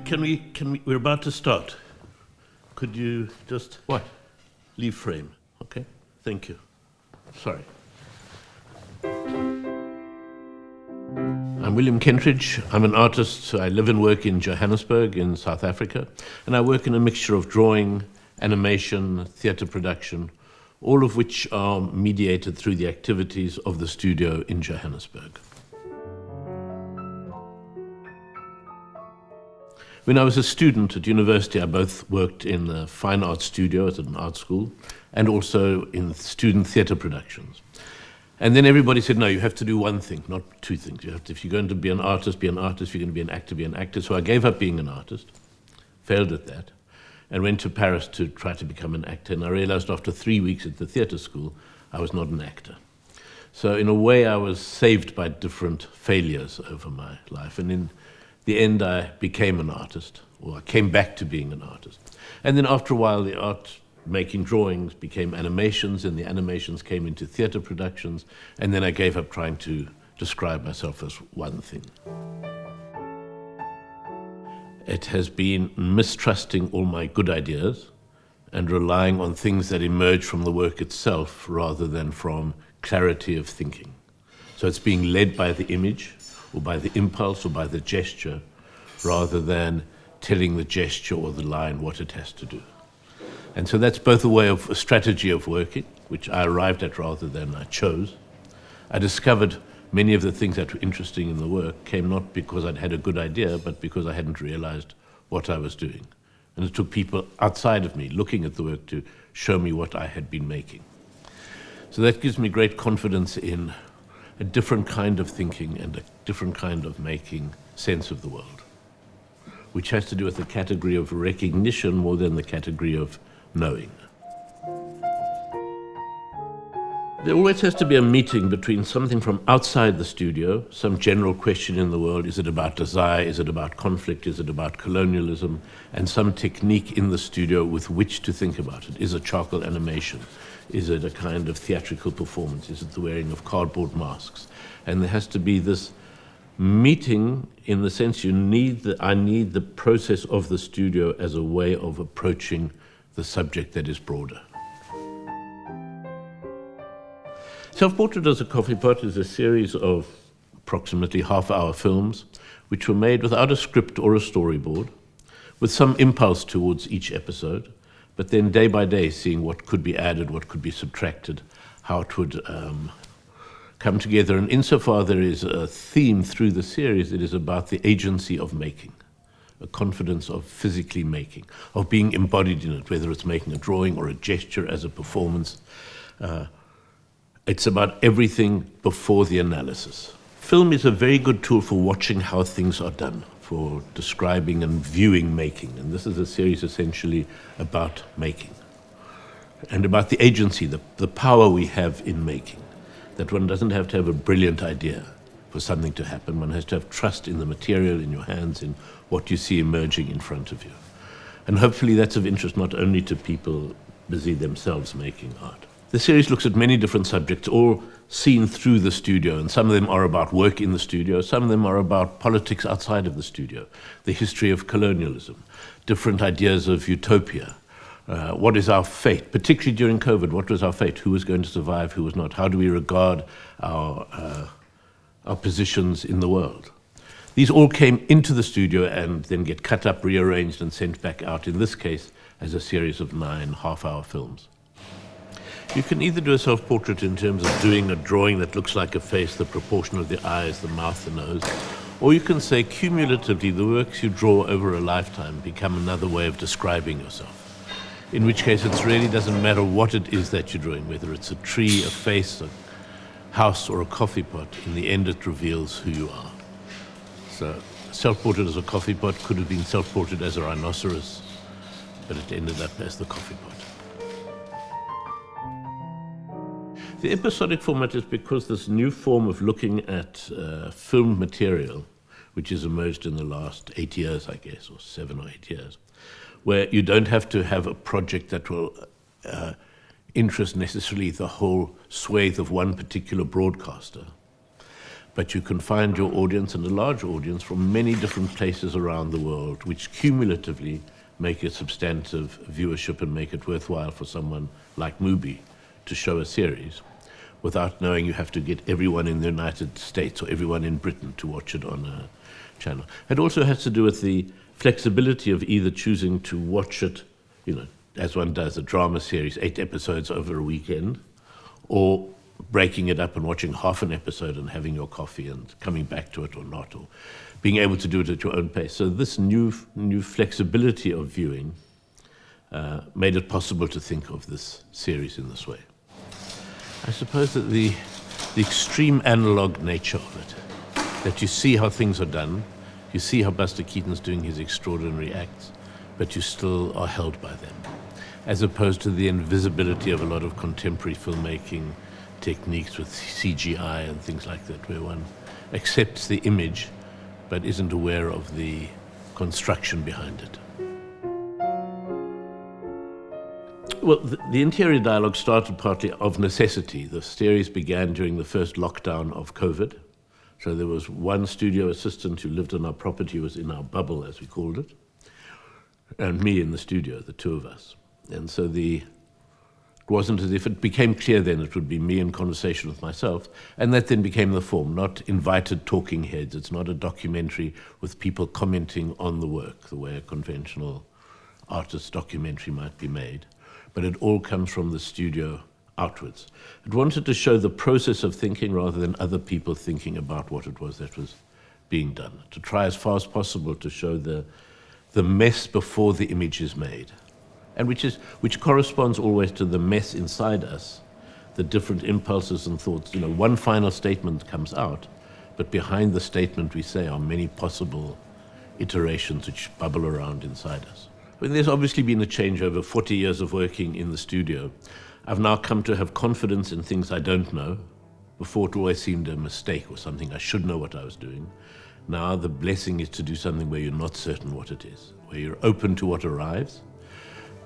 we're about to start. Could you just... What? Leave frame, okay? Thank you. Sorry. I'm William Kentridge. I'm an artist. I live and work in Johannesburg in South Africa, and I work in a mixture of drawing, animation, theatre production, all of which are mediated through the activities of the studio in Johannesburg. When I was a student at university, I both worked in a fine arts studio at an art school and also in student theatre productions. And then everybody said, no, you have to do one thing, not two things. You have to, if you're going to be an artist, be an artist. If you're going to be an actor, be an actor. So I gave up being an artist, failed at that, and went to Paris to try to become an actor. And I realized after 3 weeks at the theatre school, I was not an actor. So in a way, I was saved by different failures over my life. And in the end, I became an artist, or I came back to being an artist. And then after a while, the art making drawings became animations, and the animations came into theatre productions, and then I gave up trying to describe myself as one thing. It has been mistrusting all my good ideas and relying on things that emerge from the work itself rather than from clarity of thinking. So it's being led by the image, or by the impulse, or by the gesture, rather than telling the gesture or the line what it has to do. And so that's both a strategy of working, which I arrived at rather than I chose. I discovered many of the things that were interesting in the work came not because I'd had a good idea, but because I hadn't realized what I was doing. And it took people outside of me looking at the work to show me what I had been making. So that gives me great confidence in a different kind of thinking and a different kind of making sense of the world, which has to do with the category of recognition more than the category of knowing. There always has to be a meeting between something from outside the studio, some general question in the world. Is it about desire? Is it about conflict? Is it about colonialism? And some technique in the studio with which to think about it. Is it charcoal animation? Is it a kind of theatrical performance? Is it the wearing of cardboard masks? And there has to be this meeting in the sense I need the process of the studio as a way of approaching the subject that is broader. Self-Portrait as a Coffee Pot is a series of approximately half-hour films which were made without a script or a storyboard, with some impulse towards each episode, but then day by day seeing what could be added, what could be subtracted, how it would come together. And insofar there is a theme through the series, it is about the agency of making, a confidence of physically making, of being embodied in it, whether it's making a drawing or a gesture as a performance. It's about everything before the analysis. Film is a very good tool for watching how things are done, for describing and viewing making. And this is a series essentially about making and about the agency, the power we have in making, that one doesn't have to have a brilliant idea for something to happen. One has to have trust in the material, in your hands, in what you see emerging in front of you. And hopefully that's of interest not only to people busy themselves making art. The series looks at many different subjects, all seen through the studio, and some of them are about work in the studio, some of them are about politics outside of the studio, the history of colonialism, different ideas of utopia. What is our fate, particularly during COVID? What was our fate? Who was going to survive, who was not? How do we regard our positions in the world? These all came into the studio and then get cut up, rearranged, and sent back out, in this case, as a series of 9 half-hour films. You can either do a self-portrait in terms of doing a drawing that looks like a face, the proportion of the eyes, the mouth, the nose, or you can say cumulatively the works you draw over a lifetime become another way of describing yourself. In which case it really doesn't matter what it is that you're drawing, whether it's a tree, a face, a house, or a coffee pot. In the end it reveals who you are. So self-portrait as a coffee pot could have been self-portrait as a rhinoceros, but it ended up as the coffee pot. The episodic format is because this new form of looking at film material, which has emerged in the last 8 years, I guess, or 7 or 8 years, where you don't have to have a project that will interest necessarily the whole swathe of one particular broadcaster, but you can find your audience, and a large audience, from many different places around the world, which cumulatively make a substantive viewership and make it worthwhile for someone like MUBI to show a series without knowing you have to get everyone in the United States or everyone in Britain to watch it on a channel. It also has to do with the flexibility of either choosing to watch it, as one does a drama series, 8 episodes over a weekend, or breaking it up and watching half an episode and having your coffee and coming back to it or not, or being able to do it at your own pace. So this new flexibility of viewing made it possible to think of this series in this way. I suppose that the extreme analog nature of it, that you see how things are done, you see how Buster Keaton's doing his extraordinary acts, but you still are held by them, as opposed to the invisibility of a lot of contemporary filmmaking techniques with CGI and things like that, where one accepts the image but isn't aware of the construction behind it. Well, the interior dialogue started partly of necessity. The series began during the first lockdown of COVID. So there was one studio assistant who lived on our property, was in our bubble, as we called it, and me in the studio, the two of us. And so it wasn't as if it became clear then it would be me in conversation with myself, and that then became the form, not invited talking heads. It's not a documentary with people commenting on the work, the way a conventional artist documentary might be made, but it all comes from the studio outwards. It wanted to show the process of thinking rather than other people thinking about what it was that was being done, to try as far as possible to show the mess before the image is made, and which corresponds always to the mess inside us, the different impulses and thoughts. One final statement comes out, but behind the statement we say are many possible iterations which bubble around inside us. But there's obviously been a change over 40 years of working in the studio. I've now come to have confidence in things I don't know. Before, it always seemed a mistake or something. I should know what I was doing. Now the blessing is to do something where you're not certain what it is, where you're open to what arrives,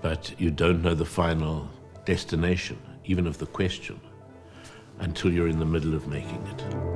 but you don't know the final destination, even of the question, until you're in the middle of making it.